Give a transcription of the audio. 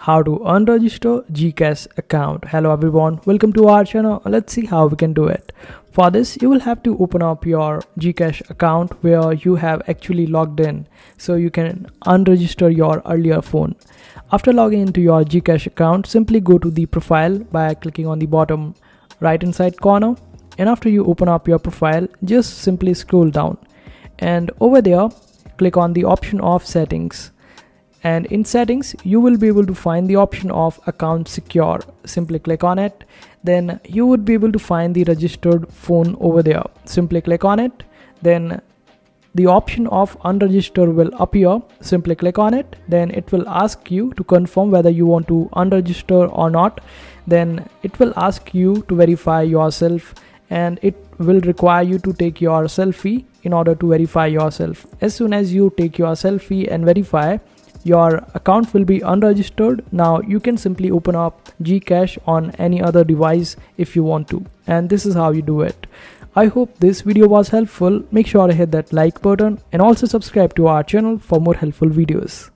How to unregister GCash account. Hello everyone, welcome to our channel. Let's see how we can do it. For this, you will have to open up your GCash account where you have actually logged in, so you can unregister your earlier phone. After logging into your GCash account, simply go to the profile by clicking on the bottom right hand side corner, and after you open up your profile, just simply scroll down, and over there click on the option of settings. And in settings, you will be able to find the option of account secure. Simply click on it. Then you would be able to find the registered phone over there. Simply click on it. Then the option of unregister will appear. Simply click on it. Then it will ask you to confirm whether you want to unregister or not. Then it will ask you to verify yourself, and it will require you to take your selfie in order to verify yourself. As soon as you take your selfie and verify, your account will be unregistered. Now you can simply open up GCash on any other device if you want to, and this is how you do it. I hope this video was helpful. Make sure to hit that like button and also subscribe to our channel for more helpful videos.